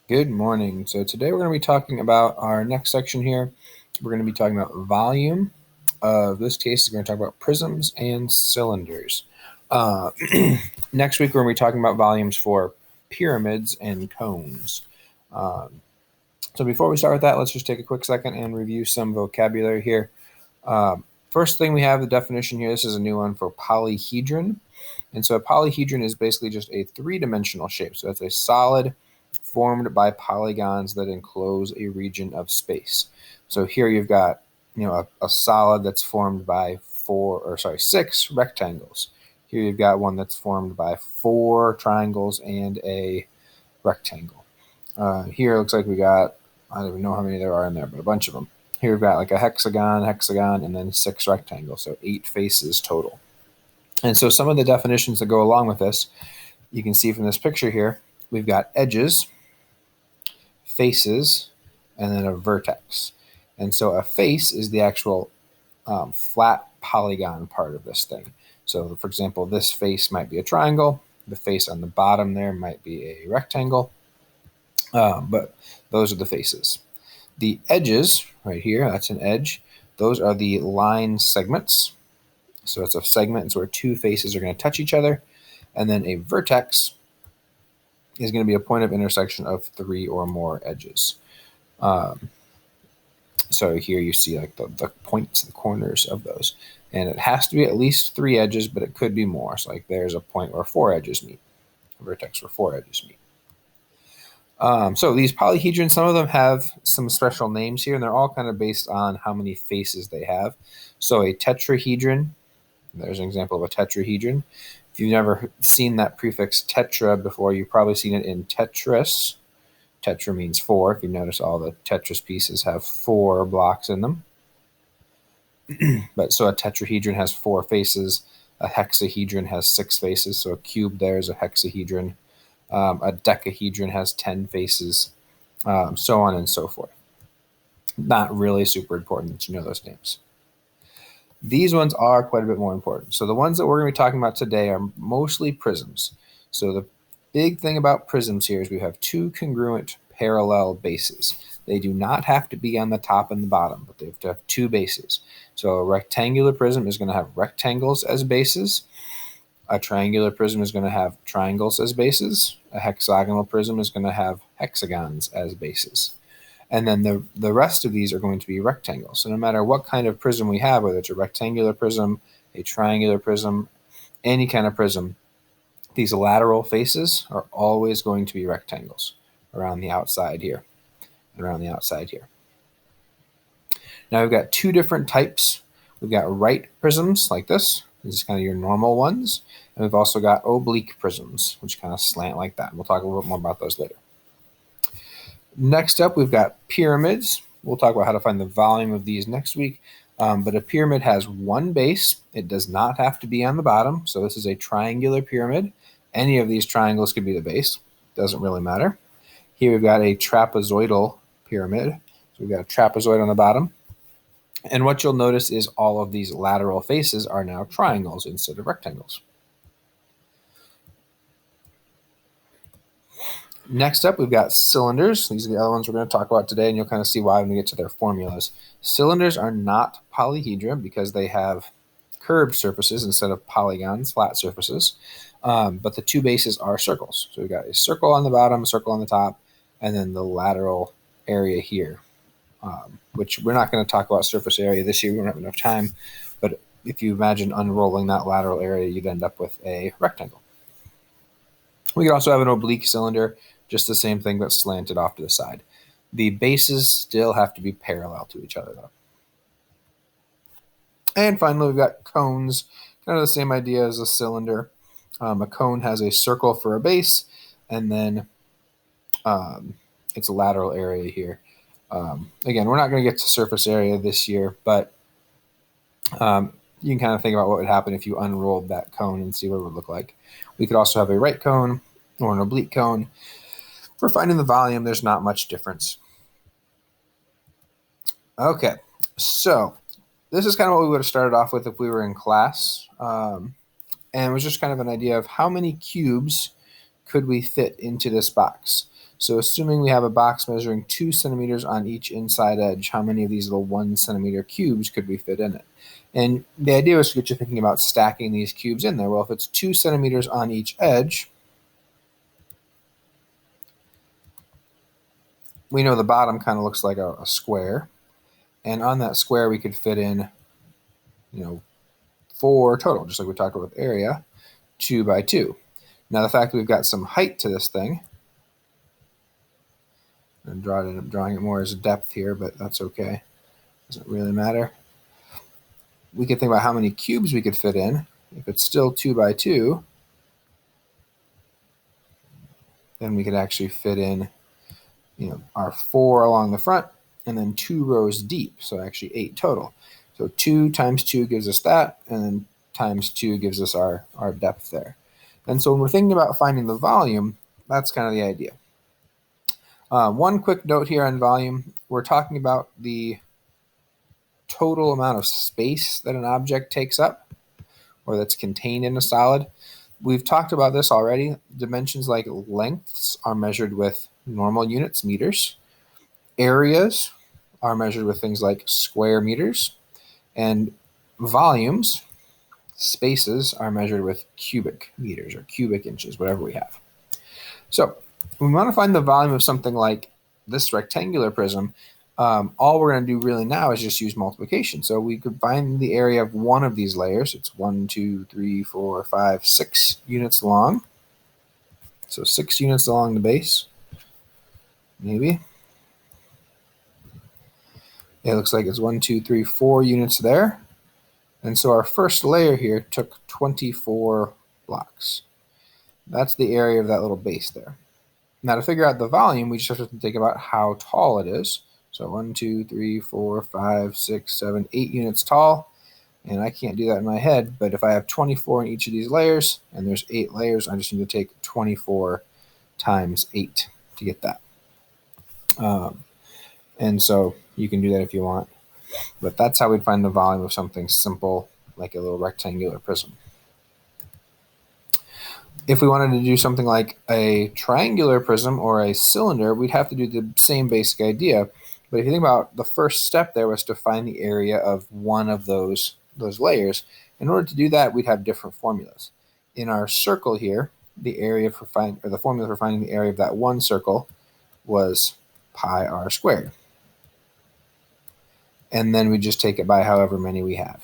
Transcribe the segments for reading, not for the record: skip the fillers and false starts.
Good morning. So today we're going to be talking about our next section here. We're going to be talking about volume. This case is going to talk about prisms and cylinders. Next week we're going to be talking about volumes for pyramids and cones. So before we start with that, let's just take a quick second and review some vocabulary here. First thing we have the definition here. This is a new one for polyhedron. And so a polyhedron is basically just a three-dimensional shape. So it's a solid formed by polygons that enclose a region of space. So here you've got, a solid that's formed by six rectangles. Here you've got one that's formed by four triangles and a rectangle. Here it looks like we got, I don't even know how many there are in there, but a bunch of them. Here we've got like a hexagon, and then six rectangles, so 8 faces total. And so some of the definitions that go along with this, you can see from this picture here, we've got edges, faces, and then a vertex. And so a face is the actual flat polygon part of this thing. So for example, this face might be a triangle. The face on the bottom there might be a rectangle. But those are the faces. The edges right here, that's an edge. Those are the line segments. So it's a segment, it's where two faces are going to touch each other. And then a vertex is going to be a point of intersection of 3 or more edges. So here you see like the points, the corners of those. And it has to be at least 3 edges, but it could be more. So like there's a point where 4 edges meet, a vertex where 4 edges meet. So these polyhedrons, some of them have some special names here, and they're all kind of based on how many faces they have. So a tetrahedron, there's an example of a tetrahedron. If you've never seen that prefix tetra before, you've probably seen it in Tetris. Tetra means 4. If you notice, all the Tetris pieces have 4 blocks in them. So a tetrahedron has 4 faces. A hexahedron has 6 faces. So a cube there is a hexahedron. A decahedron has 10 faces, so on and so forth. Not really super important that you know those names. These ones are quite a bit more important. So the ones that we're going to be talking about today are mostly prisms. So the big thing about prisms here is we have 2 congruent parallel bases. They do not have to be on the top and the bottom, but they have to have 2 bases. So a rectangular prism is going to have rectangles as bases. A triangular prism is going to have triangles as bases. A hexagonal prism is going to have hexagons as bases. And then the rest of these are going to be rectangles. So no matter what kind of prism we have, whether it's a rectangular prism, a triangular prism, any kind of prism, these lateral faces are always going to be rectangles around the outside here, around the outside here. Now we've got 2 different types. We've got right prisms like this. This is kind of your normal ones. And we've also got oblique prisms, which kind of slant like that. We'll talk a little bit more about those later. Next up, we've got pyramids. We'll talk about how to find the volume of these next week. But a pyramid has 1 base. It does not have to be on the bottom. So this is a triangular pyramid. Any of these triangles could be the base. Doesn't really matter. Here we've got a trapezoidal pyramid. So we've got a trapezoid on the bottom. And what you'll notice is all of these lateral faces are now triangles instead of rectangles. Next up, we've got cylinders. These are the other ones we're going to talk about today, and you'll kind of see why when we get to their formulas. Cylinders are not polyhedron because they have curved surfaces instead of polygons, flat surfaces. But the 2 bases are circles. So we've got a circle on the bottom, a circle on the top, and then the lateral area here, which we're not going to talk about surface area this year. We don't have enough time. But if you imagine unrolling that lateral area, you'd end up with a rectangle. We could also have an oblique cylinder, just the same thing but slanted off to the side. The bases still have to be parallel to each other, though. And finally, we've got cones, kind of the same idea as a cylinder. A cone has a circle for a base, and then its lateral area here. Again, we're not going to get to surface area this year, but you can kind of think about what would happen if you unrolled that cone and see what it would look like. We could also have a right cone or an oblique cone. For finding the volume, there's not much difference. Okay, so this is kind of what we would have started off with if we were in class. And it was just kind of an idea of how many cubes could we fit into this box. So assuming we have a box measuring 2 centimeters on each inside edge, how many of these little 1 centimeter cubes could we fit in it? And the idea was to get you thinking about stacking these cubes in there. Well, if it's 2 centimeters on each edge, we know the bottom kind of looks like a square. And on that square, we could fit in, 4 total, just like we talked about with area, 2 by 2. Now, the fact that we've got some height to this thing, I'm drawing it more as a depth here, but that's okay. Doesn't really matter. We could think about how many cubes we could fit in. If it's still 2 by 2, then we could actually fit in, our 4 along the front and then 2 rows deep, so actually 8 total. So 2 times 2 gives us that, and then times 2 gives us our depth there. And so when we're thinking about finding the volume, that's kind of the idea. One quick note here on volume, we're talking about the total amount of space that an object takes up or that's contained in a solid. We've talked about this already. Dimensions like lengths are measured with normal units, meters. Areas are measured with things like square meters. And volumes, spaces, are measured with cubic meters or cubic inches, whatever we have. So we want to find the volume of something like this rectangular prism. All we're going to do really now is just use multiplication. So we could find the area of one of these layers. It's 1, 2, 3, 4, 5, 6 units long. So 6 units along the base, maybe. It looks like it's 1, 2, 3, 4 units there. And so our first layer here took 24 blocks. That's the area of that little base there. Now to figure out the volume, we just have to think about how tall it is. So 1, 2, 3, 4, 5, 6, 7, 8 units tall. And I can't do that in my head, but if I have 24 in each of these layers, and there's 8 layers, I just need to take 24 times 8 to get that. And so you can do that if you want. But that's how we'd find the volume of something simple, like a little rectangular prism. If we wanted to do something like a triangular prism or a cylinder, we'd have to do the same basic idea. But if you think about the first step there was to find the area of one of those layers. In order to do that, we'd have different formulas. In our circle here, the formula for finding the area of that one circle was pi r squared. And then we just take it by however many we have.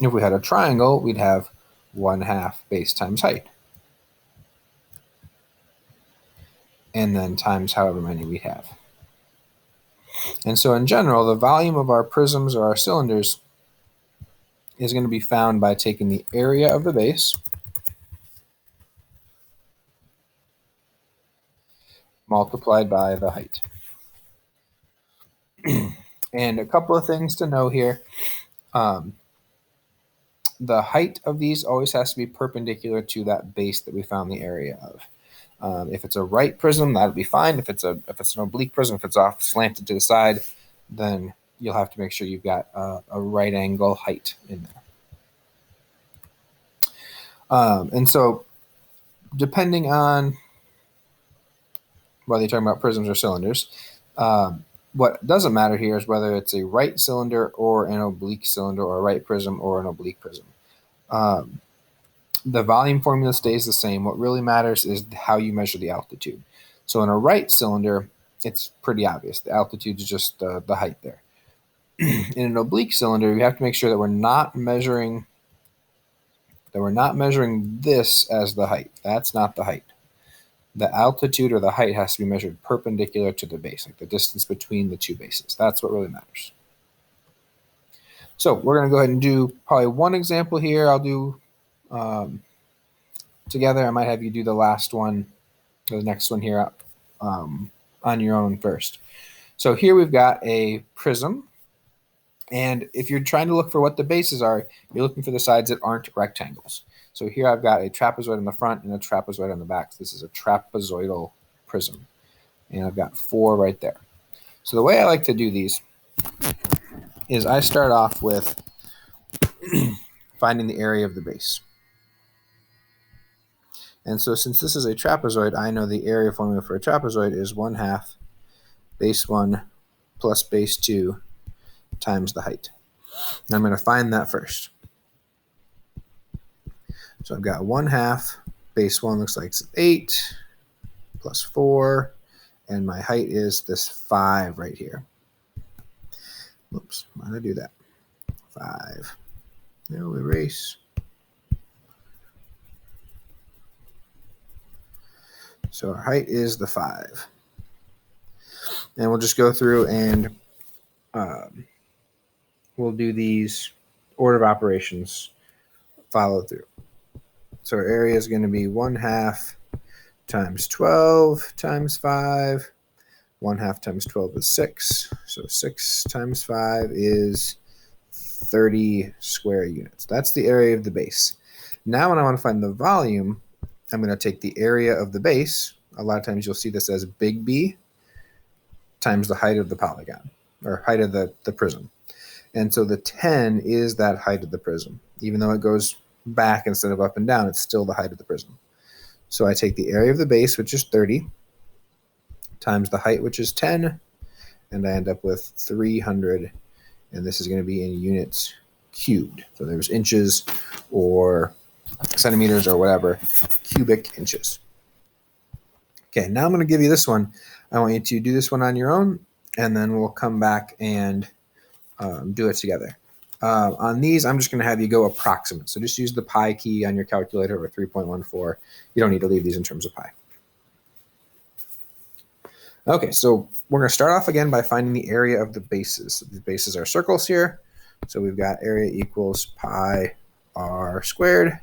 If we had a triangle, we'd have 1/2 base times height. And then times however many we have. And so in general, the volume of our prisms or our cylinders is going to be found by taking the area of the base multiplied by the height. And a couple of things to know here. The height of these always has to be perpendicular to that base that we found the area of. If it's a right prism, that'll be fine. If it's an oblique prism, if it's off slanted to the side, then you'll have to make sure you've got a right angle height in there. And so depending on whether you're talking about prisms or cylinders, what doesn't matter here is whether it's a right cylinder or an oblique cylinder or a right prism or an oblique prism. The volume formula stays the same. What really matters is how you measure the altitude. So in a right cylinder, it's pretty obvious. The altitude is just the height there. In an oblique cylinder, we have to make sure that we're not measuring this as the height. That's not the height. The altitude or the height has to be measured perpendicular to the base, like the distance between the two bases. That's what really matters. So we're going to go ahead and do probably one example here. I'll do together. I might have you do the last one, the next one here on your own first. So here we've got a prism. And if you're trying to look for what the bases are, you're looking for the sides that aren't rectangles. So here I've got a trapezoid on the front and a trapezoid on the back. So this is a trapezoidal prism. And I've got 4 right there. So the way I like to do these is I start off with finding the area of the base. And so since this is a trapezoid, I know the area formula for a trapezoid is 1/2 base 1 plus base 2 times the height. And I'm going to find that first. So I've got 1/2 base 1 looks like it's 8 plus 4, and my height is this 5 right here. Oops, why did I do that? 5. No, erase. So our height is the 5. And we'll just go through and we'll do these order of operations follow through. So our area is going to be 1/2 times 12 times 5. 1/2 times 12 is 6. So 6 times 5 is 30 square units. That's the area of the base. Now when I want to find the volume, I'm going to take the area of the base. A lot of times you'll see this as big B times the height of the polygon, or height of the prism. And so the 10 is that height of the prism. Even though it goes back instead of up and down, it's still the height of the prism. So I take the area of the base, which is 30, times the height, which is 10, and I end up with 300, and this is going to be in units cubed. So there's inches or centimeters or whatever, cubic inches. Okay, now I'm going to give you this one. I want you to do this one on your own, and then we'll come back and do it together. On these, I'm just going to have you go approximate. So just use the pi key on your calculator, or 3.14. You don't need to leave these in terms of pi. Okay, so we're going to start off again by finding the area of the bases. So the bases are circles here. So we've got area equals pi r squared.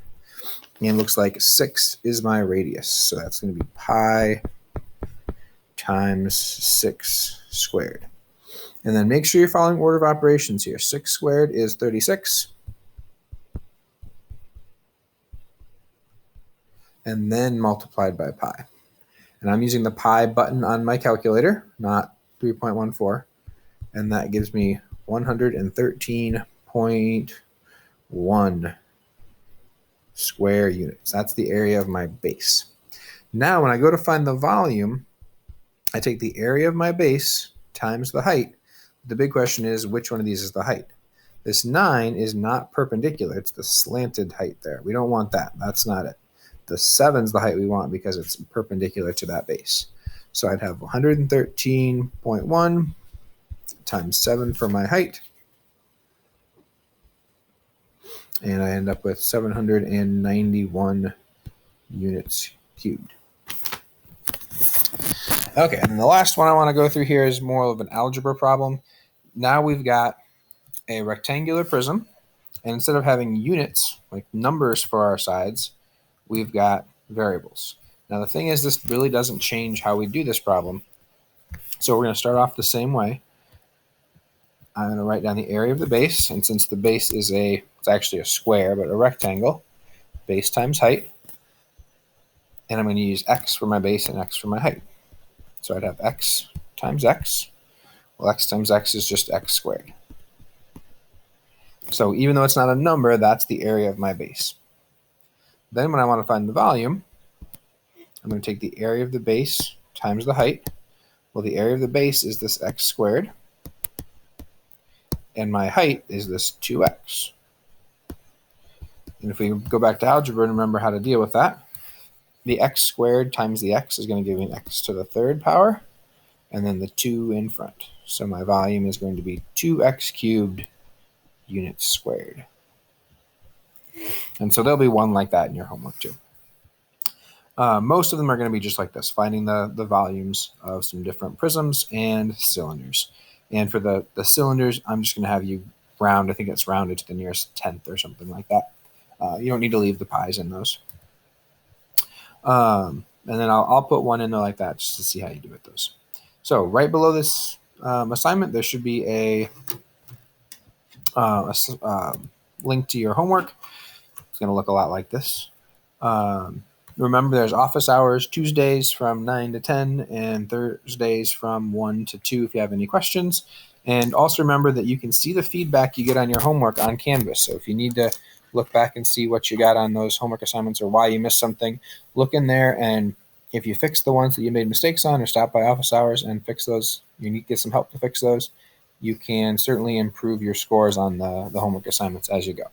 And it looks like 6 is my radius. So that's going to be pi times 6 squared. And then make sure you're following order of operations here. 6 squared is 36. And then multiplied by pi. And I'm using the pi button on my calculator, not 3.14. And that gives me 113.1 square units. That's the area of my base. Now, when I go to find the volume, I take the area of my base times the height. The big question is, which one of these is the height? This 9 is not perpendicular. It's the slanted height there. We don't want that. That's not it. The 7 is the height we want because it's perpendicular to that base. So I'd have 113.1 times 7 for my height. And I end up with 791 units cubed. Okay, and the last one I want to go through here is more of an algebra problem. Now we've got a rectangular prism, and instead of having units, like numbers for our sides, we've got variables. Now the thing is, this really doesn't change how we do this problem. So we're going to start off the same way. I'm going to write down the area of the base, and since the base is it's actually a square, but a rectangle, base times height, and I'm going to use x for my base and x for my height. So I'd have x times x. Well, x times x is just x squared. So even though it's not a number, that's the area of my base. Then when I want to find the volume, I'm going to take the area of the base times the height. Well, the area of the base is this x squared, and my height is this 2x. And if we go back to algebra and remember how to deal with that, the x squared times the x is going to give me an x to the 3rd power, and then the 2 in front. So my volume is going to be 2x cubed units squared. And so there'll be one like that in your homework too. Most of them are going to be just like this, finding the volumes of some different prisms and cylinders. And for the cylinders, I'm just going to have you round. I think it's rounded to the nearest 10th or something like that. You don't need to leave the pi's in those. And then I'll put one in there like that just to see how you do with those. So right below this assignment, there should be a link to your homework. It's going to look a lot like this. Remember, there's office hours Tuesdays from 9 to 10 and Thursdays from 1 to 2 if you have any questions. And also remember that you can see the feedback you get on your homework on Canvas. So if you need to look back and see what you got on those homework assignments or why you missed something. Look in there, and if you fix the ones that you made mistakes on, or stop by office hours and fix those, you need to get some help to fix those, you can certainly improve your scores on the homework assignments as you go.